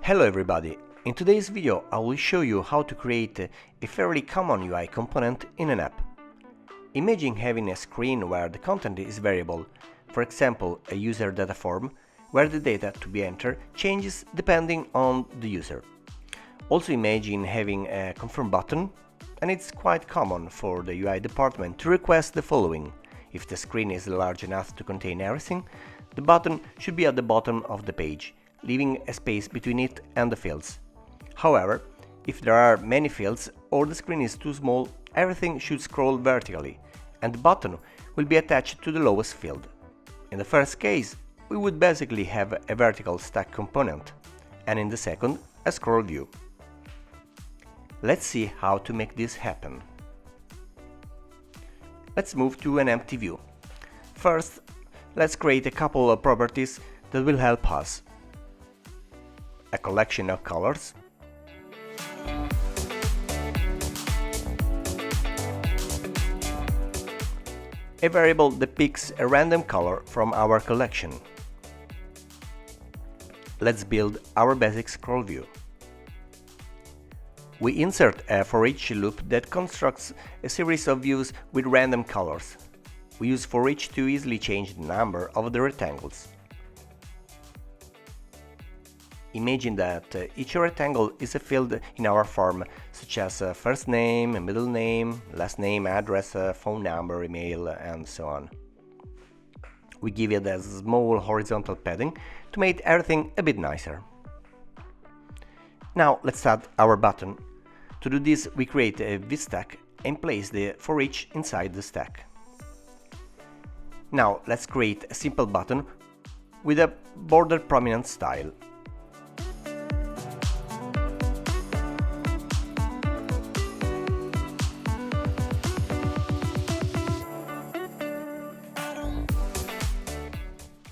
Hello everybody! In today's video I will show you how to create a fairly common UI component in an app. Imagine having a screen where the content is variable, for example a user data form, where the data to be entered changes depending on the user. Also imagine having a confirm button, and it's quite common for the UI department to request the following. If the screen is large enough to contain everything, the button should be at the bottom of the page, leaving a space between it and the fields. However, if there are many fields or the screen is too small, everything should scroll vertically, and the button will be attached to the lowest field. In the first case, we would basically have a vertical stack component, and in the second, a scroll view. Let's see how to make this happen. Let's move to an empty view. First, let's create a couple of properties that will help us. A collection of colors, a variable that picks a random color from our collection. Let's build our basic scroll view. We insert a for each loop that constructs a series of views with random colors. We use for each to easily change the number of the rectangles. Imagine that each rectangle is a field in our form, such as first name, middle name, last name, address, phone number, email, and so on. We give it a small horizontal padding to make everything a bit nicer. Now let's add our button. To do this, we create a VStack and place the for each inside the stack. Now let's create a simple button with a border prominent style.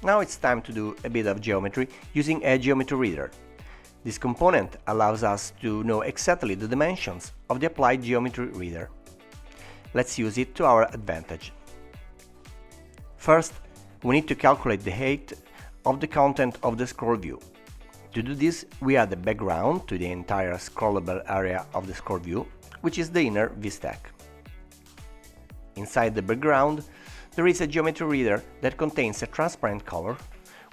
Now it's time to do a bit of geometry using a geometry reader. This component allows us to know exactly the dimensions of the applied geometry reader. Let's use it to our advantage. First, we need to calculate the height of the content of the scroll view. To do this, we add a background to the entire scrollable area of the scroll view, which is the inner VStack. Inside the background, there is a geometry reader that contains a transparent color,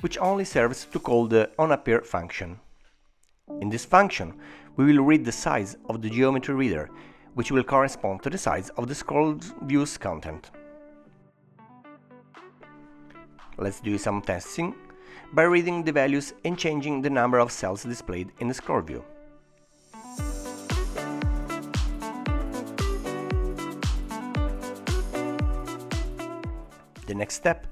which only serves to call the onAppear function. In this function, we will read the size of the geometry reader, which will correspond to the size of the scroll view's content. Let's do some testing by reading the values and changing the number of cells displayed in the scroll view. The next step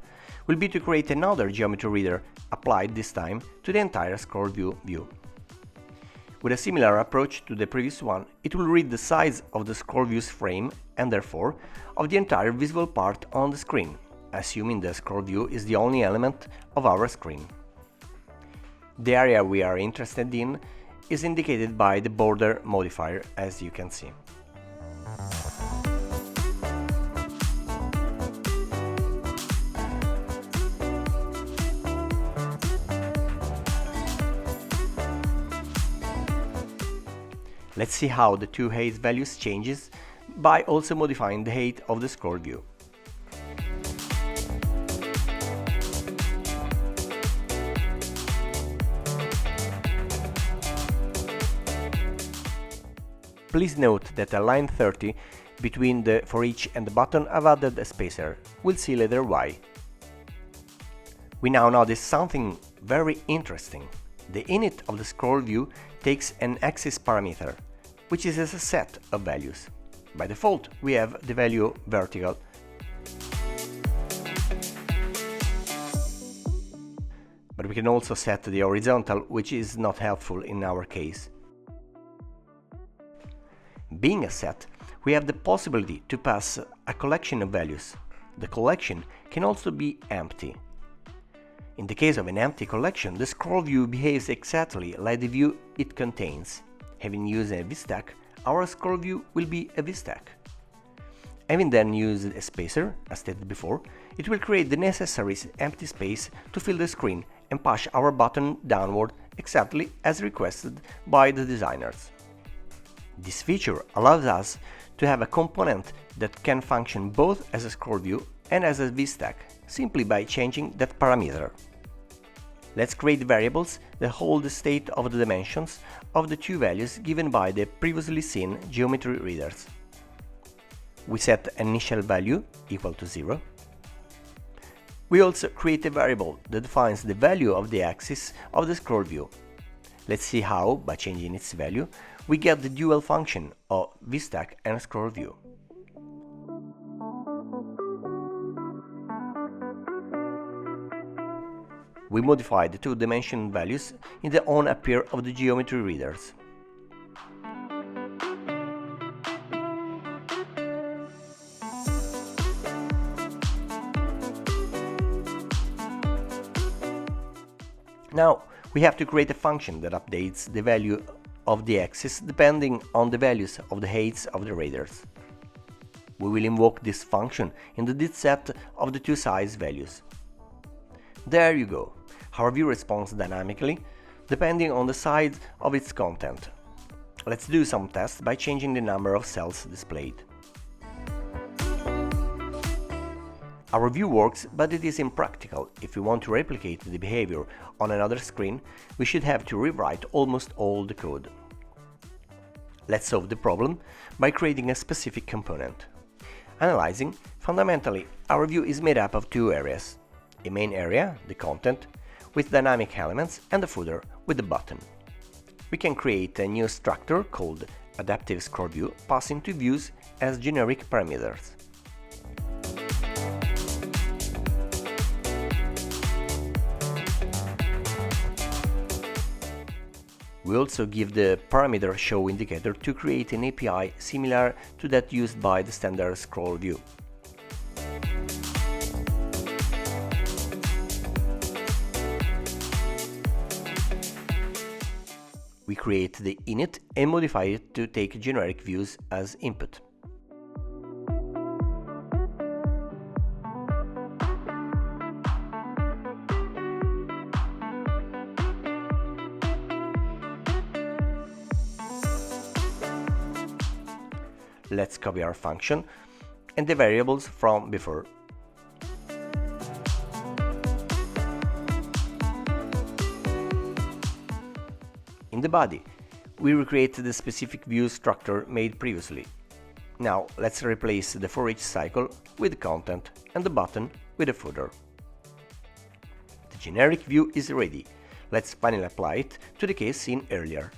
will be to create another geometry reader, applied this time to the entire scroll view. With a similar approach to the previous one, it will read the size of the scroll view's frame and therefore of the entire visible part on the screen, assuming the scroll view is the only element of our screen. The area we are interested in is indicated by the border modifier, as you can see. Let's see how the two height values changes by also modifying the height of the scroll view. Please note that at line 30, between the for each and the button, I've added a spacer. We'll see later why. We now notice something very interesting. The init of the scroll view takes an axis parameter, which is a set of values. By default, we have the value vertical. But we can also set the horizontal, which is not helpful in our case. Being a set, we have the possibility to pass a collection of values. The collection can also be empty. In the case of an empty collection, the scroll view behaves exactly like the view it contains. Having used a VStack, our scroll view will be a VStack. Having then used a spacer, as stated before, it will create the necessary empty space to fill the screen and push our button downward exactly as requested by the designers. This feature allows us to have a component that can function both as a ScrollView and as a VStack, simply by changing that parameter. Let's create variables that hold the state of the dimensions of the two values given by the previously seen geometry readers. We set an initial value equal to 0. We also create a variable that defines the value of the axis of the ScrollView. Let's see how, by changing its value, we get the dual function of VStack and ScrollView. We modify the two-dimensional values in the on-appear of the geometry readers. Now, we have to create a function that updates the value of the axis depending on the values of the heights of the readers. We will invoke this function in the dataset of the two size values. There you go. Our view responds dynamically, depending on the size of its content. Let's do some tests by changing the number of cells displayed. Our view works, but it is impractical. If we want to replicate the behavior on another screen, we should have to rewrite almost all the code. Let's solve the problem by creating a specific component. Analyzing, fundamentally, our view is made up of two areas. A main area, the content, with dynamic elements, and a footer with the button. We can create a new structure called AdaptiveScrollView, passing two views as generic parameters. We also give the parameter show indicator to create an API similar to that used by the standard ScrollView. We create the init and modify it to take generic views as input. Let's copy our function and the variables from before. In the body, we recreate the specific view structure made previously. Now let's replace the for each cycle with the content and the button with a footer. The generic view is ready. Let's finally apply it to the case seen earlier.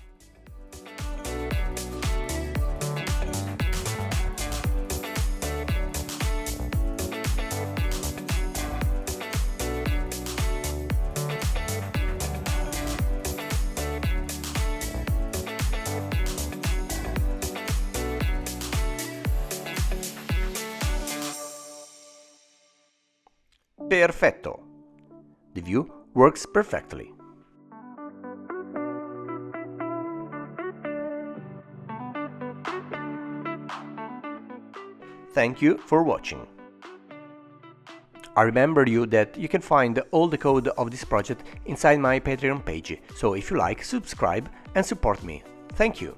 Perfetto! The view works perfectly. Thank you for watching. I remember you that you can find all the code of this project inside my Patreon page, so if you like, subscribe and support me. Thank you!